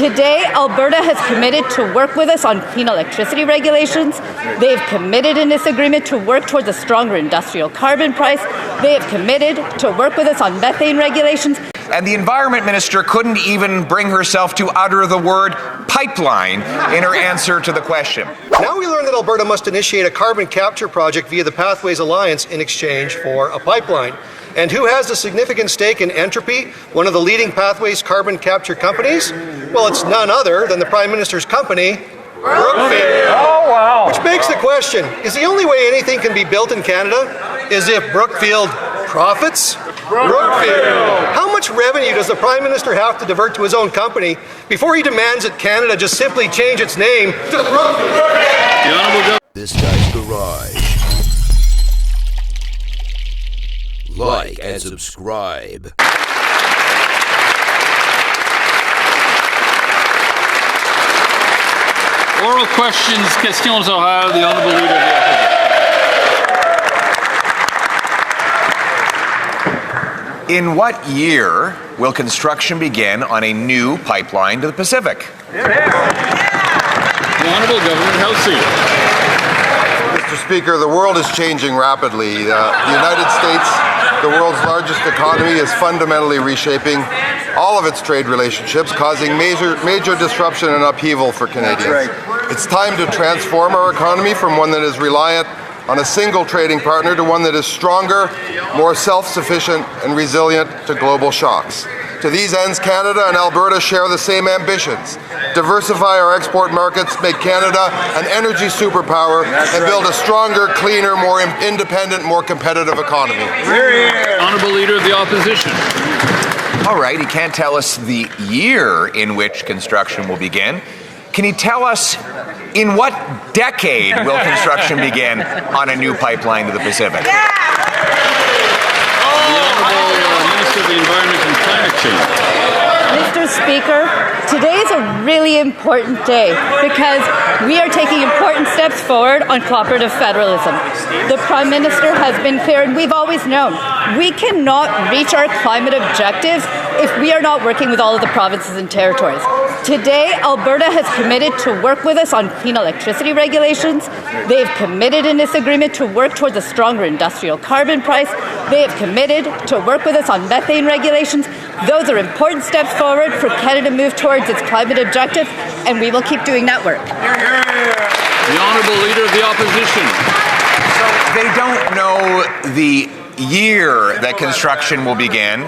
Today, Alberta has committed to work with us on clean electricity regulations. They have committed in this agreement to work towards a stronger industrial carbon price. They have committed to work with us on methane regulations. And the Environment Minister couldn't even bring herself to utter the word pipeline in her answer to the question. Now we learn that Alberta must initiate a carbon capture project via the Pathways Alliance in exchange for a pipeline. And who has a significant stake in Entropy, one of the leading Pathways carbon capture companies? Well, it's none other than the Prime Minister's company, Brookfield. Oh, wow. Which begs the question, is the only way anything can be built in Canada is if Brookfield profits? Brookfield. How much revenue does the Prime Minister have to divert to his own company before he demands that Canada just simply change its name to Brookfield? This guy's garage. Like and subscribe. Oral questions, questions orales, the Honourable Leader of the Opposition. In what year will construction begin on a new pipeline to the Pacific? The Honourable Government House Leader. Mr. Speaker, the world is changing rapidly. The United States, the world's largest economy, is fundamentally reshaping all of its trade relationships, causing major disruption and upheaval for Canadians. Right. It's time to transform our economy from one that is reliant on a single trading partner to one that is stronger, more self-sufficient, and resilient to global shocks. To these ends, Canada and Alberta share the same ambitions: diversify our export markets, make Canada an energy superpower, and build a stronger, cleaner, more independent, more competitive economy. Honourable Leader of the Opposition. All right, he can't tell us the year in which construction will begin. Can he tell us in what decade will construction begin on a new pipeline to the Pacific? The Honourable Minister of the Environment and Climate Change. Mr. Speaker, today is a really important day because we are taking important steps forward on cooperative federalism. The Prime Minister has been clear, and we've always known, we cannot reach our climate objectives if we are not working with all of the provinces and territories. Today, Alberta has committed to work with us on clean electricity regulations. They have committed in this agreement to work towards a stronger industrial carbon price. They have committed to work with us on methane regulations. Those are important steps forward for Canada to move towards its climate objectives, and we will keep doing that work. The Honourable Leader of the Opposition. So they don't know the year that construction will begin.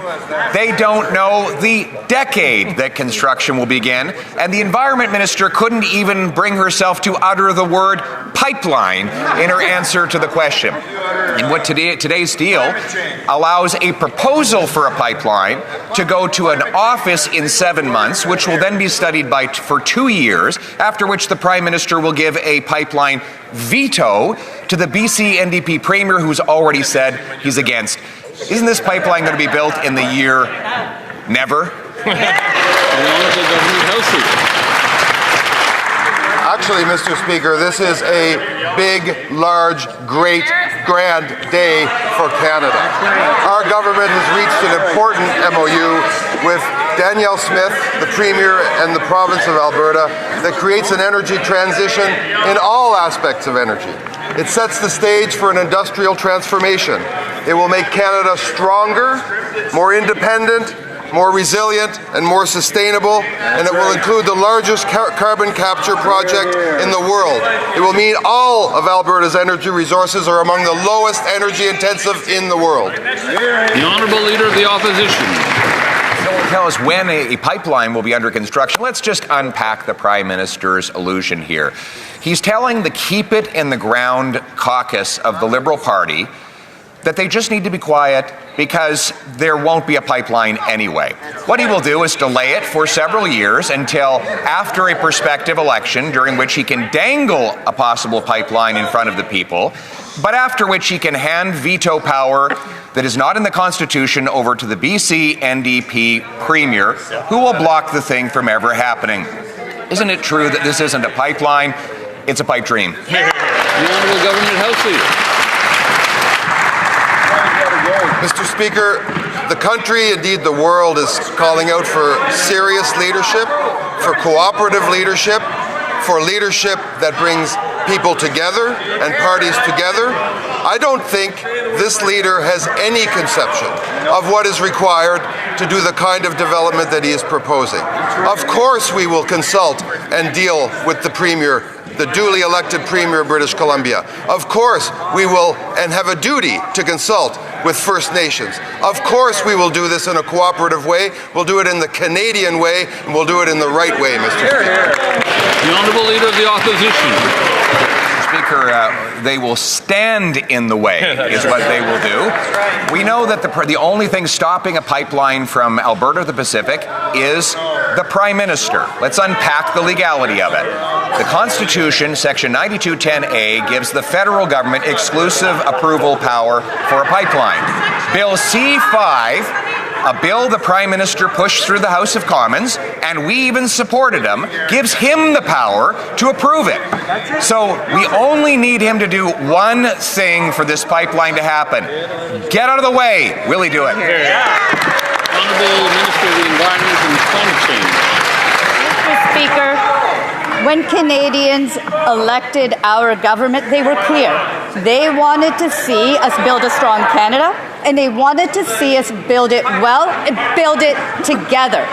They don't know the decade that construction will begin. And the Environment Minister couldn't even bring herself to utter the word pipeline in her answer to the question. And what today's deal allows a proposal for a pipeline to go to an office in 7 months, which will then be studied for 2 years, after which the Prime Minister will give a pipeline veto to the BC NDP Premier, who's already said he's against. Isn't this pipeline going to be built in the year never? Actually, Mr. Speaker, this is a big, large, great, grand day for Canada. Our government has reached an important MOU with Danielle Smith, the Premier, and the province of Alberta that creates an energy transition in all aspects of energy. It sets the stage for an industrial transformation. It will make Canada stronger, more independent, more resilient, and more sustainable, and it will include the largest carbon capture project in the world. It will mean all of Alberta's energy resources are among the lowest energy intensive in the world. The Honourable Leader of the Opposition. Tell us when a pipeline will be under construction. Let's just unpack the Prime Minister's allusion here. He's telling the Keep It in the Ground caucus of the Liberal Party that they just need to be quiet because there won't be a pipeline anyway. What he will do is delay it for several years until after a prospective election, during which he can dangle a possible pipeline in front of the people, but after which he can hand veto power that is not in the Constitution over to the BC NDP Premier, who will block the thing from ever happening. Isn't it true that this isn't a pipeline, it's a pipe dream? The Honourable Government House Leader. Mr. Speaker, the country, indeed the world, is calling out for serious leadership for cooperative leadership, for leadership that brings people together and parties together. I don't think this leader has any conception of what is required to do the kind of development that he is proposing. Of course we will consult and deal with the Premier, the duly elected Premier of British Columbia. Of course we will and have a duty to consult with First Nations. Of course we will do this in a cooperative way. We'll do it in the Canadian way, and we'll do it in the right way, Mr. Speaker. The Honourable Leader of the Opposition. Speaker, they will stand in the way is what they will do. We know that the only thing stopping a pipeline from Alberta to the Pacific is the Prime Minister. Let's unpack the legality of it. The Constitution, Section 9210A, gives the federal government exclusive approval power for a pipeline. Bill C-5, a bill the Prime Minister pushed through the House of Commons, and we even supported him, gives him the power to approve it. So we only need him to do one thing for this pipeline to happen. Get out of the way. Will he do it? Honourable Minister of the Environment and Climate Change. Mr. Speaker, when Canadians elected our government, they were clear. They wanted to see us build a strong Canada, and they wanted to see us build it well and build it together.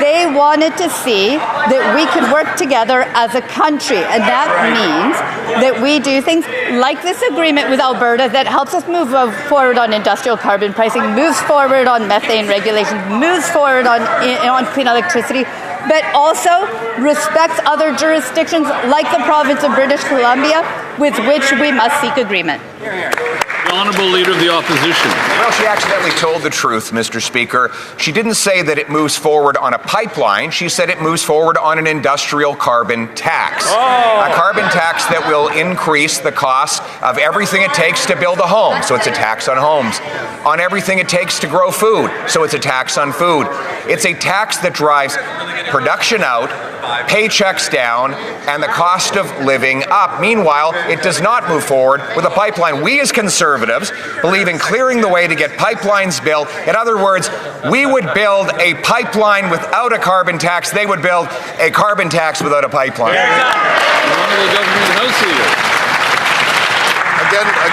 They wanted to see that we could work together as a country, and that means that we do things like this agreement with Alberta that helps us move forward on industrial carbon pricing, moves forward on methane regulations, moves forward on clean electricity, but also respects other jurisdictions like the province of British Columbia, with which we must seek agreement. The Honourable Leader of the Opposition. Well, she accidentally told the truth, Mr. Speaker. She didn't say that it moves forward on a pipeline. She said it moves forward on an industrial carbon tax. A carbon tax that will increase the cost of everything it takes to build a home, so it's a tax on homes. On everything it takes to grow food, so it's a tax on food. It's a tax that drives production out, paychecks down, and the cost of living up. Meanwhile, it does not move forward with a pipeline. We as Conservatives believe in clearing the way to get pipelines built. In other words, we would build a pipeline without a carbon tax. They would build a carbon tax without a pipeline. The Honourable Government House Leader.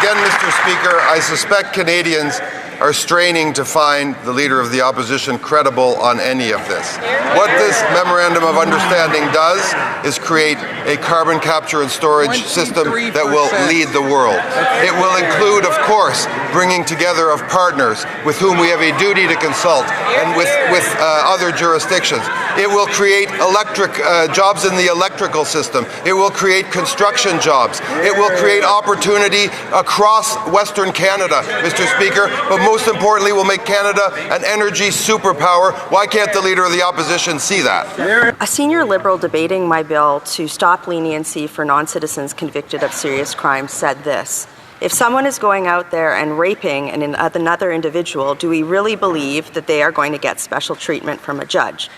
Again, Mr. Speaker, I suspect Canadians are straining to find the Leader of the Opposition credible on any of this. What this Memorandum of Understanding does is create a carbon capture and storage system that will lead the world. It will include, of course, bringing together of partners with whom we have a duty to consult and with other jurisdictions. It will create electric jobs in the electrical system. It will create construction jobs. It will create opportunity across Western Canada, Mr. Speaker, but most importantly will make Canada an energy superpower. Why can't the Leader of the Opposition see that? A senior Liberal debating my bill to stop leniency for non-citizens convicted of serious crimes said this: if someone is going out there and raping another individual, do we really believe that they are going to get special treatment from a judge?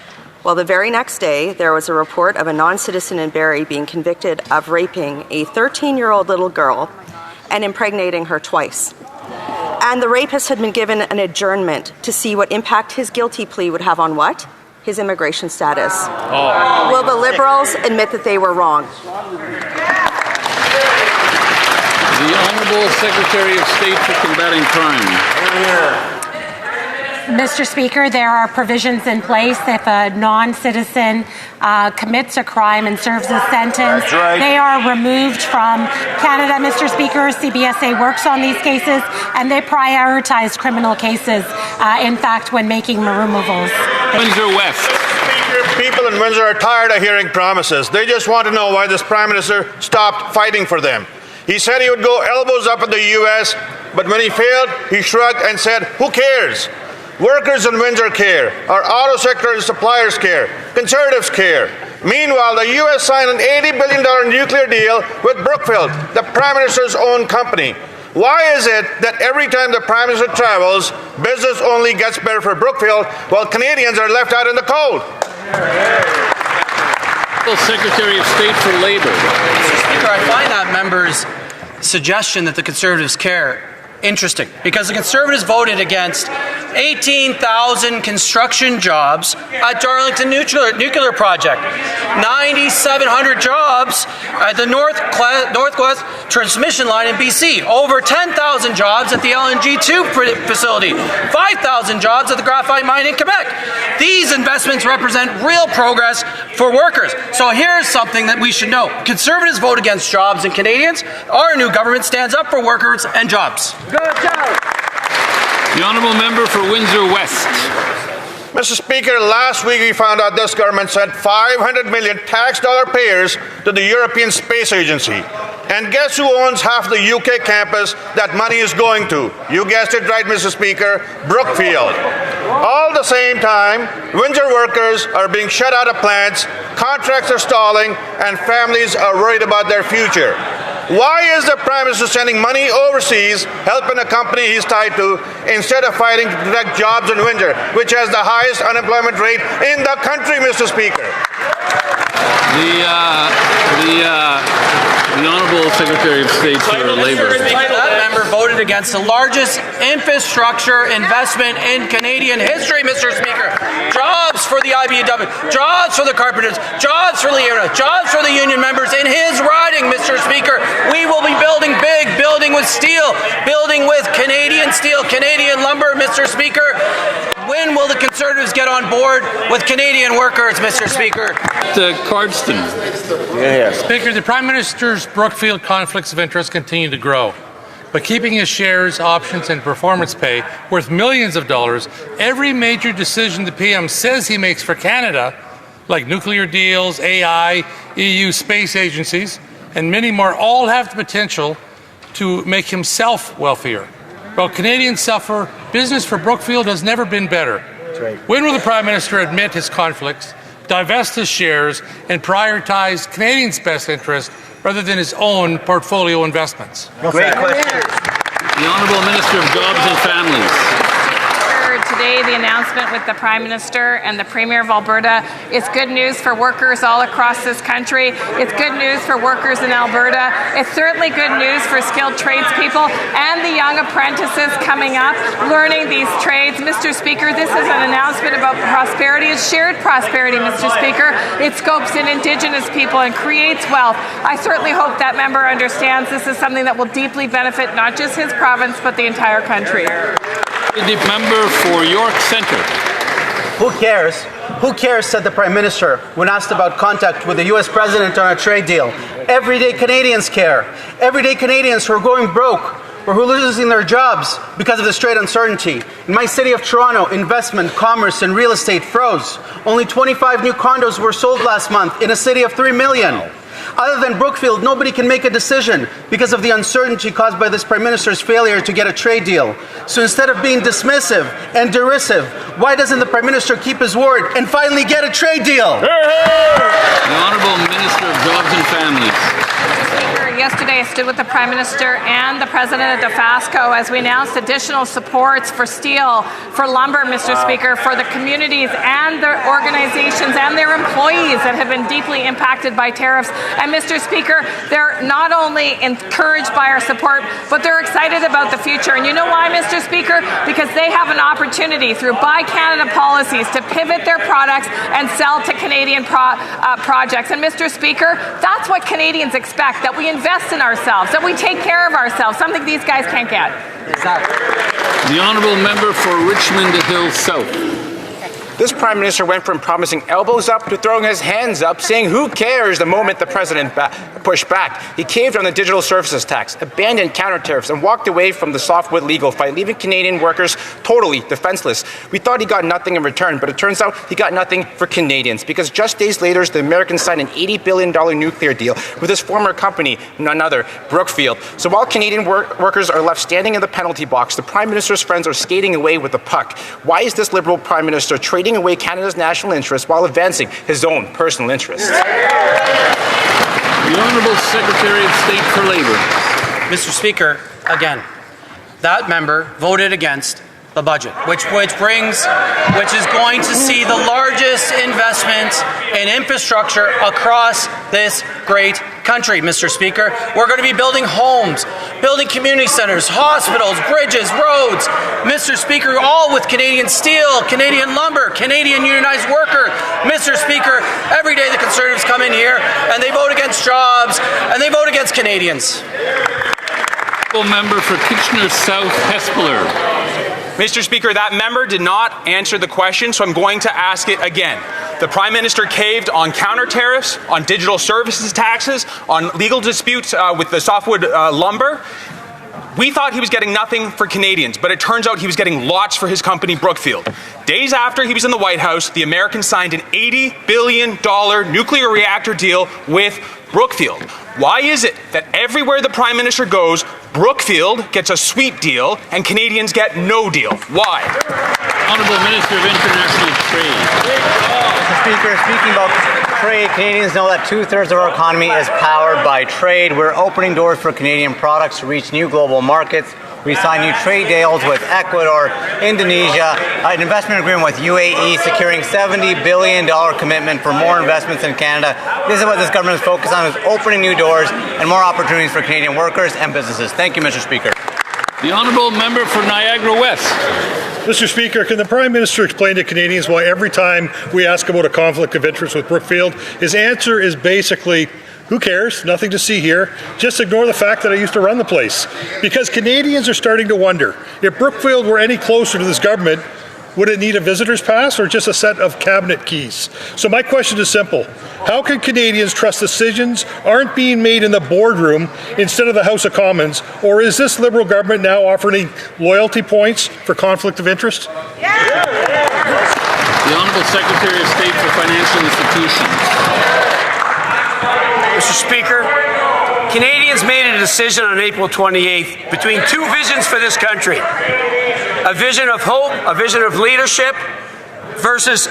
Well, the very next day, there was a report of a non-citizen in Barrie being convicted of raping a 13-year-old little girl and impregnating her twice. And the rapist had been given an adjournment to see what impact his guilty plea would have on what? His immigration status. Oh. Will the Liberals admit that they were wrong? The Honourable Secretary of State for Combating Crime. Mr. Speaker, there are provisions in place if a non-citizen commits a crime and serves a sentence. They are removed from Canada, Mr. Speaker. CBSA works on these cases, and they prioritize criminal cases, in fact, when making removals. Windsor West. People in Windsor are tired of hearing promises. They just want to know why this Prime Minister stopped fighting for them. He said he would go elbows up in the U.S., but when he failed, he shrugged and said, who cares? Workers in Windsor care. Our auto sector and suppliers care. Conservatives care. Meanwhile, the U.S. signed an $80 billion nuclear deal with Brookfield, the Prime Minister's own company. Why is it that every time the Prime Minister travels, business only gets better for Brookfield, while Canadians are left out in the cold? Secretary of State for Labour. Mr. Speaker, I find that member's suggestion that the Conservatives care interesting, because the Conservatives voted against 18,000 construction jobs at Darlington Nuclear Project, 9,700 jobs at the Northwest Transmission Line in BC, over 10,000 jobs at the LNG2 facility, 5,000 jobs at the graphite mine in Quebec. These investments represent real progress for workers. So here's something that we should know. Conservatives vote against jobs and Canadians. Our new government stands up for workers and jobs. The honourable member for Windsor West. Mr. Speaker, last week we found out this government sent 500 million tax dollar payers to the European Space Agency. And guess who owns half the UK campus that money is going to? You guessed it right, Mr. Speaker, Brookfield. All the same time, Windsor workers are being shut out of plants, contracts are stalling, and families are worried about their future. Why is the Prime Minister sending money overseas, helping a company he's tied to, instead of fighting to protect jobs in Windsor, which has the highest unemployment rate in the country, Mr. Speaker? The Honourable Secretary of State for Labour. That member voted against the largest infrastructure investment in Canadian history, Mr. Speaker. Jobs for the IBEW, jobs for the carpenters, jobs for Leona, jobs for the union members in his riding, Mr. Speaker. We will be building big, building with steel, building with Canadian steel, Canadian lumber, Mr. Speaker. When will the Conservatives get on board with Canadian workers, Mr. Speaker? Cardston. Speaker, the Prime Minister's Brookfield conflicts of interest continue to grow. But keeping his shares, options, and performance pay worth millions of dollars, every major decision the PM says he makes for Canada, like nuclear deals, AI, EU space agencies, and many more, all have the potential to make himself wealthier. While Canadians suffer, business for Brookfield has never been better. When will the Prime Minister admit his conflicts, divest his shares, and prioritize Canadians' best interest rather than his own portfolio investments? Great question. The Honourable Minister of Jobs and Families. Today, the announcement with the Prime Minister and the Premier of Alberta is good news for workers all across this country. It's good news for workers in Alberta. It's certainly good news for skilled tradespeople and the young apprentices coming up, learning these trades. Mr. Speaker, this is an announcement about prosperity. It's shared prosperity, Mr. Speaker. It scopes in Indigenous people and creates wealth. I certainly hope that member understands this is something that will deeply benefit not just his province, but the entire country. The member for York Centre. Who cares? Who cares, said the Prime Minister when asked about contact with the US President on a trade deal. Everyday Canadians care. Everyday Canadians who are going broke or who are losing their jobs because of this trade uncertainty. In my city of Toronto, investment, commerce, and real estate froze. Only 25 new condos were sold last month in a city of 3 million. Other than Brookfield, nobody can make a decision because of the uncertainty caused by this Prime Minister's failure to get a trade deal. So instead of being dismissive and derisive, why doesn't the Prime Minister keep his word and finally get a trade deal? The Honourable Minister of Jobs and Families. Yesterday, I stood with the Prime Minister and the President of Athabasca as we announced additional supports for steel, for lumber, Mr. Speaker, for the communities and the organizations and their employees that have been deeply impacted by tariffs. And Mr. Speaker, they're not only encouraged by our support, but they're excited about the future. And you know why, Mr. Speaker? Because they have an opportunity through Buy Canada policies to pivot their products and sell to Canadian projects. And Mr. Speaker, that's what Canadians expect, that we invest in ourselves, that we take care of ourselves, something these guys can't get. The Honourable Member for Richmond Hill South. This Prime Minister went from promising elbows up to throwing his hands up, saying who cares the moment the President pushed back. He caved on the digital services tax, abandoned counter tariffs, and walked away from the softwood legal fight, leaving Canadian workers totally defenseless. We thought he got nothing in return, but it turns out he got nothing for Canadians, because just days later, the Americans signed an $80 billion nuclear deal with his former company, none other, Brookfield. So while Canadian workers are left standing in the penalty box, the Prime Minister's friends are skating away with the puck. Why is this Liberal Prime Minister trading away Canada's national interests while advancing his own personal interests? The Honourable Secretary of State for Labour. Mr. Speaker, again, that member voted against the budget, which is going to see the largest investment in infrastructure across this great country, Mr. Speaker. We're going to be building homes, building community centers, hospitals, bridges, roads. Mr. Speaker, all with Canadian steel, Canadian lumber, Canadian unionized worker. Mr. Speaker, every day the Conservatives come in here and they vote against jobs and they vote against Canadians. Member for Kitchener South Hespeler. Mr. Speaker, that member did not answer the question, so I'm going to ask it again. The Prime Minister caved on counter tariffs, on digital services taxes, on legal disputes with the softwood lumber. We thought he was getting nothing for Canadians, but it turns out he was getting lots for his company, Brookfield. Days after he was in the White House, the Americans signed an $80 billion nuclear reactor deal with Brookfield. Why is it that everywhere the Prime Minister goes, Brookfield gets a sweet deal and Canadians get no deal? Why? Honourable Minister of International Trade. Mr. Speaker, speaking about trade, Canadians know that 2/3 of our economy is powered by trade. We're opening doors for Canadian products to reach new global markets. We signed new trade deals with Ecuador, Indonesia, an investment agreement with UAE, securing $70 billion commitment for more investments in Canada. This is what this government is focused on, is opening new doors and more opportunities for Canadian workers and businesses. Thank you, Mr. Speaker. The Honourable Member for Niagara West. Mr. Speaker, can the Prime Minister explain to Canadians why every time we ask about a conflict of interest with Brookfield, his answer is basically, who cares? Nothing to see here. Just ignore the fact that I used to run the place. Because Canadians are starting to wonder, if Brookfield were any closer to this government, would it need a visitor's pass or just a set of cabinet keys? So my question is simple. How can Canadians trust decisions aren't being made in the boardroom instead of the House of Commons? Or is this Liberal government now offering loyalty points for conflict of interest? The Honourable Secretary of State for Financial Institutions. Mr. Speaker, Canadians made a decision on April 28th between two visions for this country. A vision of hope, a vision of leadership versus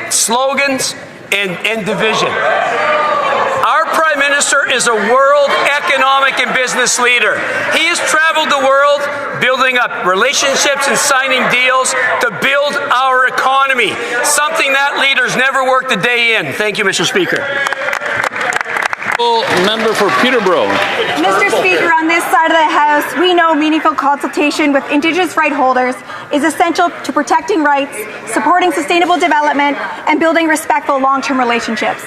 slogans and division. Our Prime Minister is a world economic and business leader. He has traveled the world building up relationships and signing deals to build our economy, something that leaders never worked a day in. Thank you, Mr. Speaker. Member for Peterborough. Mr. Speaker, on this side of the House, we know meaningful consultation with Indigenous right holders is essential to protecting rights, supporting sustainable development, and building respectful long-term relationships.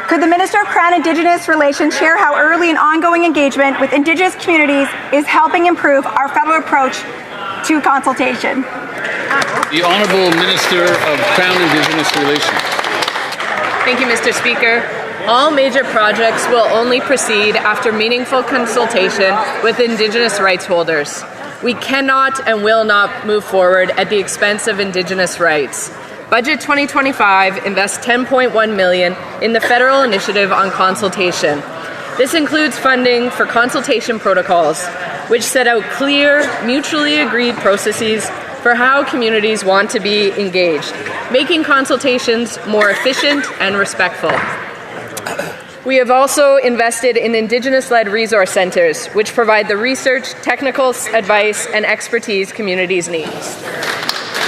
Could the Minister of Crown Indigenous Relations share how early and ongoing engagement with Indigenous communities is helping improve our federal approach to consultation? The Honourable Minister of Crown Indigenous Relations. Thank you, Mr. Speaker. All major projects will only proceed after meaningful consultation with Indigenous rights holders. We cannot and will not move forward at the expense of Indigenous rights. Budget 2025 invests $10.1 million in the federal initiative on consultation. This includes funding for consultation protocols, which set out clear, mutually agreed processes for how communities want to be engaged, making consultations more efficient and respectful. We have also invested in Indigenous-led resource centres, which provide the research, technical advice, and expertise communities need.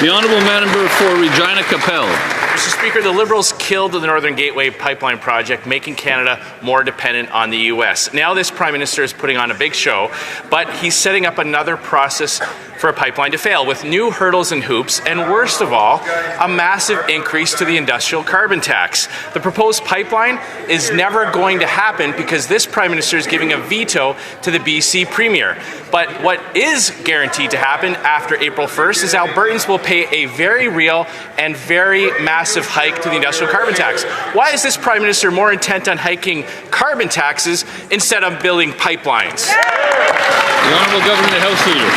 The Honourable Member for Regina Capel. Mr. Speaker, the Liberals killed the Northern Gateway pipeline project, making Canada more dependent on the U.S. Now this Prime Minister is putting on a big show, but he's setting up another process for a pipeline to fail with new hurdles and hoops, and worst of all, a massive increase to the industrial carbon tax. The proposed pipeline is never going to happen because this Prime Minister is giving a veto to the BC Premier. But what is guaranteed to happen after April 1st is Albertans will pay a very real and very massive hike to the industrial carbon tax. Why is this Prime Minister more intent on hiking carbon taxes instead of building pipelines? The Honourable Government House Leader.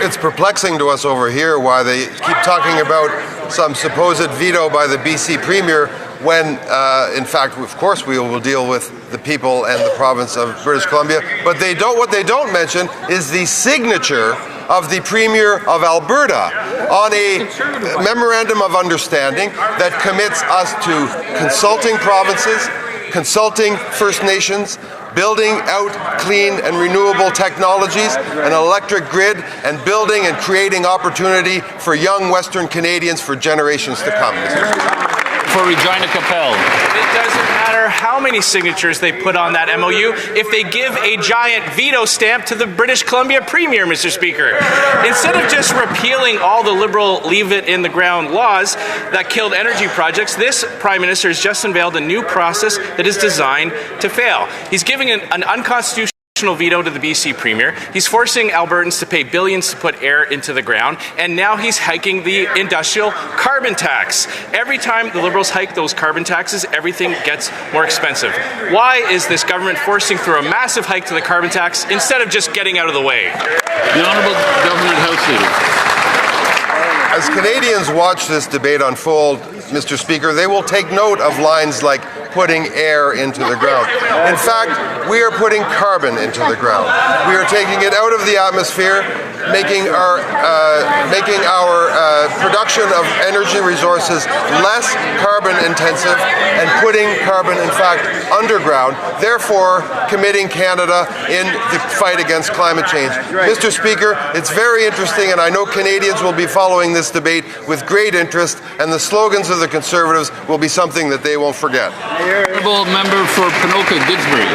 It's perplexing to us over here why they keep talking about some supposed veto by the BC Premier when, in fact, of course, we will deal with the people and the province of British Columbia. But what they don't mention is the signature of the Premier of Alberta on a memorandum of understanding that commits us to consulting provinces, consulting First Nations, building out clean and renewable technologies, an electric grid, and building and creating opportunity for young Western Canadians for generations to come. for Regina Capel. It doesn't matter how many signatures they put on that MOU if they give a giant veto stamp to the British Columbia Premier, Mr. Speaker. Instead of just repealing all the Liberal leave-it-in-the-ground laws that killed energy projects, this Prime Minister has just unveiled a new process that is designed to fail. He's giving an unconstitutional veto to the BC Premier. He's forcing Albertans to pay billions to put air into the ground, and now he's hiking the industrial carbon tax. Every time the Liberals hike those carbon taxes, everything gets more expensive. Why is this government forcing through a massive hike to the carbon tax instead of just getting out of the way? The Honourable Government House Leader. As Canadians watch this debate unfold, Mr. Speaker, they will take note of lines like putting air into the ground. In fact, we are putting carbon into the ground. We are taking it out of the atmosphere, making our production of energy resources less carbon intensive and putting carbon, in fact, underground, therefore committing Canada in the fight against climate change. Mr. Speaker, it's very interesting, and I know Canadians will be following this debate with great interest, and the slogans of the Conservatives will be something that they won't forget. Honourable Member for Ponoka-Didsbury.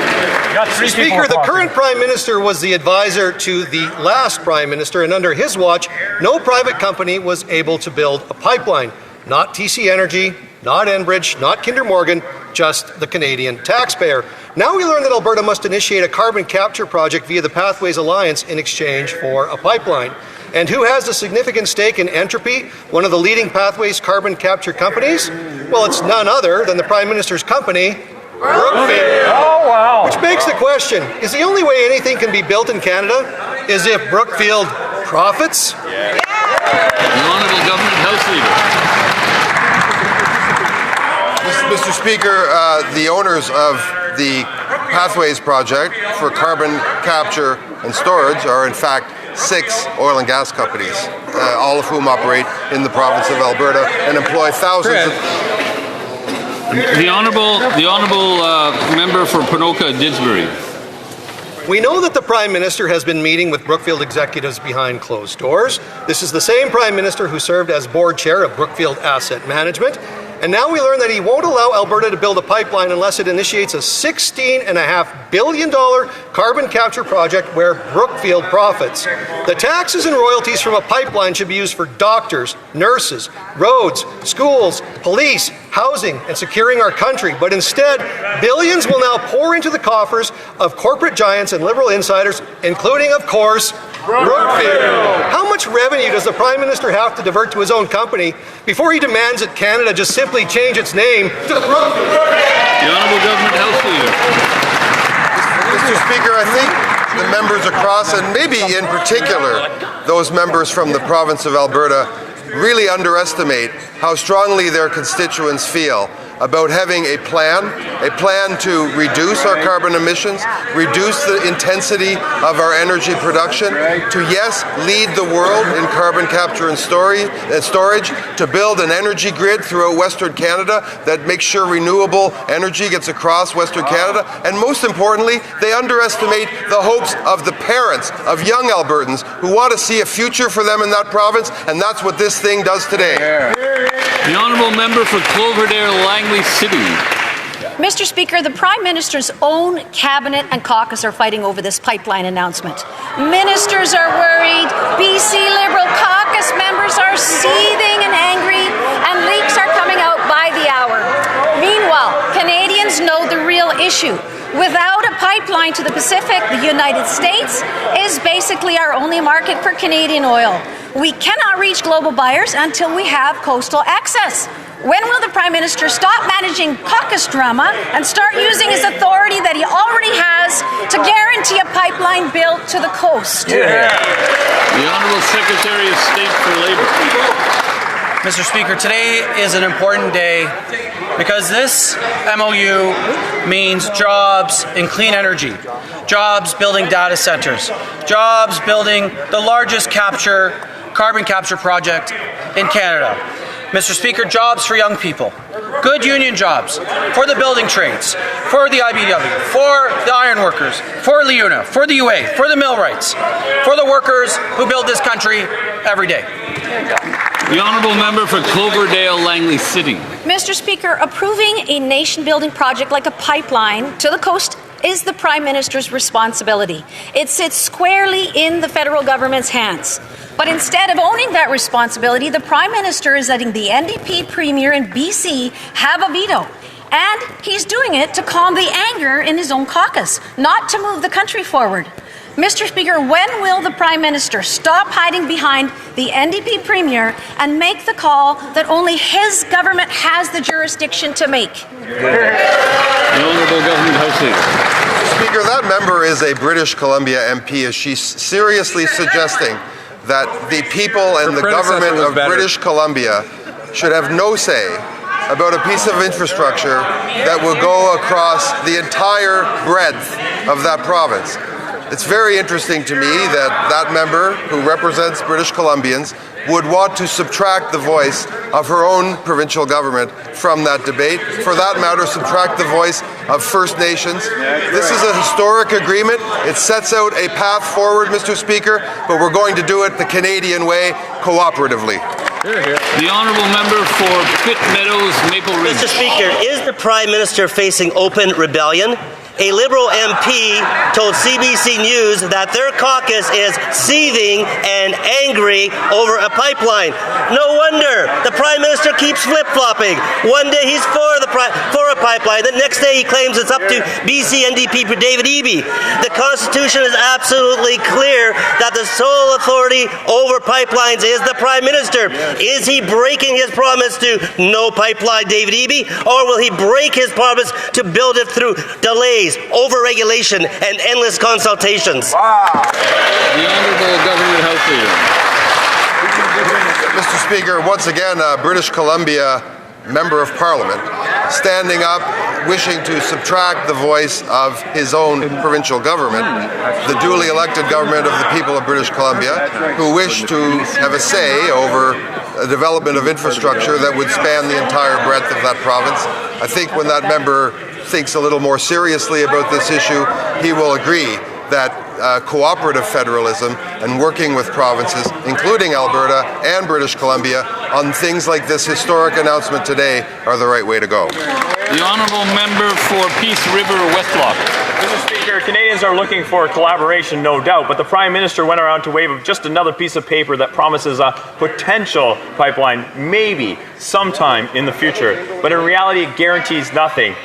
Speaker, the current Prime Minister was the advisor to the last Prime Minister, and under his watch, no private company was able to build a pipeline. Not TC Energy, not Enbridge, not Kinder Morgan, just the Canadian taxpayer. Now we learn that Alberta must initiate a carbon capture project via the Pathways Alliance in exchange for a pipeline. And who has a significant stake in Entropy, one of the leading Pathways carbon capture companies? Well, it's none other than the Prime Minister's company, Brookfield. Oh, wow. Which begs the question, is the only way anything can be built in Canada is if Brookfield profits? The Honourable Government House Leader. Mr. Speaker, the owners of the Pathways project for carbon capture and storage are in fact 6 oil and gas companies, all of whom operate in the province of Alberta and employ thousands of... The Honourable Member for Ponoka-Didsbury. We know that the Prime Minister has been meeting with Brookfield executives behind closed doors. This is the same Prime Minister who served as board chair of Brookfield Asset Management. And now we learn that he won't allow Alberta to build a pipeline unless it initiates a $16.5 billion carbon capture project where Brookfield profits. The taxes and royalties from a pipeline should be used for doctors, nurses, roads, schools, police, housing, and securing our country. But instead, billions will now pour into the coffers of corporate giants and Liberal insiders, including, of course, Brookfield. How much revenue does the Prime Minister have to divert to his own company before he demands that Canada just simply change its name to Brookfield? The Honourable Government House Leader. Mr. Speaker, I think the members across, and maybe in particular those members from the province of Alberta, really underestimate how strongly their constituents feel about having a plan to reduce our carbon emissions, reduce the intensity of our energy production, to yes, lead the world in carbon capture and storage, to build an energy grid throughout Western Canada that makes sure renewable energy gets across Western Canada, and most importantly, they underestimate the hopes of the parents of young Albertans who want to see a future for them in that province, and that's what this thing does today. The Honourable Member for Cloverdale-Langley City. Mr. Speaker, the Prime Minister's own cabinet and caucus are fighting over this pipeline announcement. Ministers are worried, BC Liberal caucus members are seething and angry, and leaks are coming out by the hour. Meanwhile, Canadians know the real issue. Without a pipeline to the Pacific, the United States is basically our only market for Canadian oil. We cannot reach global buyers until we have coastal access. When will the Prime Minister stop managing caucus drama and start using his authority that he already has to guarantee a pipeline built to the coast? Yeah. The Honourable Secretary of State for Labour. Mr. Speaker, today is an important day because this MOU means jobs in clean energy, jobs building data centers, jobs building the largest carbon capture project in Canada. Mr. Speaker, jobs for young people, good union jobs for the building trades, for the IBW, for the ironworkers, for LIUNA, for the UA, for the millwrights, for the workers who build this country every day. The Honourable Member for Cloverdale-Langley City. Mr. Speaker, approving a nation-building project like a pipeline to the coast is the Prime Minister's responsibility. It sits squarely in the federal government's hands. But instead of owning that responsibility, the Prime Minister is letting the NDP Premier in BC have a veto. And he's doing it to calm the anger in his own caucus, not to move the country forward. Mr. Speaker, when will the Prime Minister stop hiding behind the NDP Premier and make the call that only his government has the jurisdiction to make? The Honourable Government House Leader. Speaker, that member is a British Columbia MP. Is she seriously suggesting that the people and the government of British Columbia should have no say about a piece of infrastructure that will go across the entire breadth of that province? It's very interesting to me that that member who represents British Columbians would want to subtract the voice of her own provincial government from that debate. For that matter, subtract the voice of First Nations. This is a historic agreement. It sets out a path forward, Mr. Speaker, but we're going to do it the Canadian way, cooperatively. The Honourable Member for Pitt Meadows, Maple Ridge. Mr. Speaker, is the Prime Minister facing open rebellion? A Liberal MP told CBC News that their caucus is seething and angry over a pipeline. No wonder the Prime Minister keeps flip-flopping. One day he's for a pipeline, the next day he claims it's up to BC NDP for David Eby. The Constitution is absolutely clear that the sole authority over pipelines is the Prime Minister. Is he breaking his promise to no pipeline David Eby, or will he break his promise to build it through delays, over-regulation, and endless consultations? Wow. The Honourable Government House Leader. Mr. Speaker, once again, a British Columbia Member of Parliament standing up, wishing to subtract the voice of his own provincial government, the duly elected government of the people of British Columbia, who wish to have a say over a development of infrastructure that would span the entire breadth of that province. I think when that member thinks a little more seriously about this issue, he will agree that cooperative federalism and working with provinces, including Alberta and British Columbia, on things like this historic announcement today are the right way to go. The Honourable Member for Peace River, Westlock. Mr. Speaker, Canadians are looking for collaboration, no doubt, but the Prime Minister went around to wave just another piece of paper that promises a potential pipeline, maybe sometime in the future, but in reality it guarantees nothing.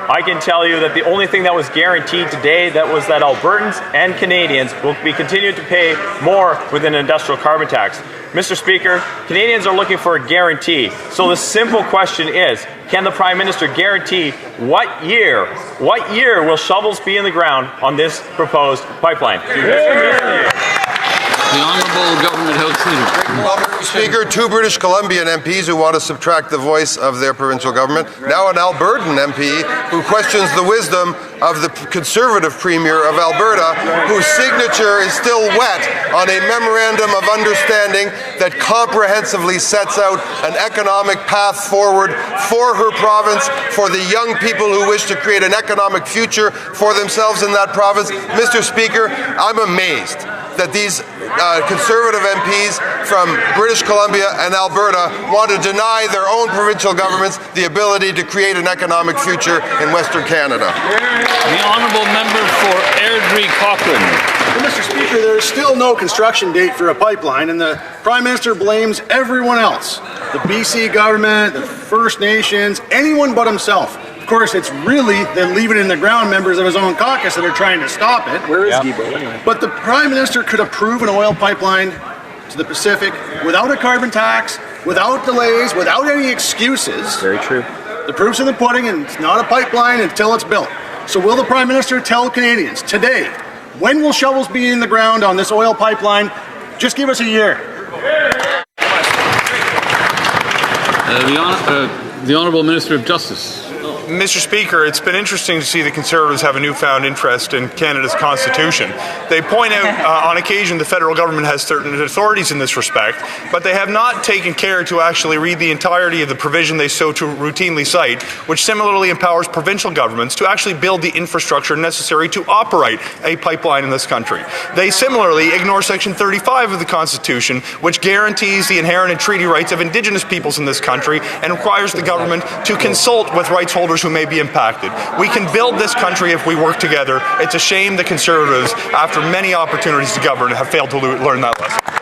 I can tell you that the only thing that was guaranteed today was that Albertans and Canadians will be continued to pay more with an industrial carbon tax. Mr. Speaker, Canadians are looking for a guarantee. So the simple question is, can the Prime Minister guarantee what year will shovels be in the ground on this proposed pipeline? The Honourable Government House Leader. Speaker, two British Columbian MPs who want to subtract the voice of their provincial government. Now an Albertan MP who questions the wisdom of the Conservative Premier of Alberta, whose signature is still wet on a memorandum of understanding that comprehensively sets out an economic path forward for her province, for the young people who wish to create an economic future for themselves in that province. Mr. Speaker, I'm amazed that these Conservative MPs from British Columbia and Alberta want to deny their own provincial governments the ability to create an economic future in Western Canada. The Honourable Member for Airdrie Cochrane. Well, Mr. Speaker, there is still no construction date for a pipeline, and the Prime Minister blames everyone else. The BC government, the First Nations, anyone but himself. Of course, it's really the leave it in the ground members of his own caucus that are trying to stop it. Where is Guibo anyway? But the Prime Minister could approve an oil pipeline to the Pacific without a carbon tax, without delays, without any excuses. Very true. The proof's in the pudding, and it's not a pipeline until it's built. So will the Prime Minister tell Canadians today, when will shovels be in the ground on this oil pipeline? Just give us a year. The Honourable Minister of Justice. Mr. Speaker, it's been interesting to see the Conservatives have a newfound interest in Canada's Constitution. They point out on occasion the federal government has certain authorities in this respect, but they have not taken care to actually read the entirety of the provision they so routinely cite, which similarly empowers provincial governments to actually build the infrastructure necessary to operate a pipeline in this country. They similarly ignore Section 35 of the Constitution, which guarantees the inherent and treaty rights of Indigenous peoples in this country and requires the government to consult with rights holders who may be impacted. We can build this country if we work together. It's a shame the Conservatives, after many opportunities to govern, have failed to learn that lesson.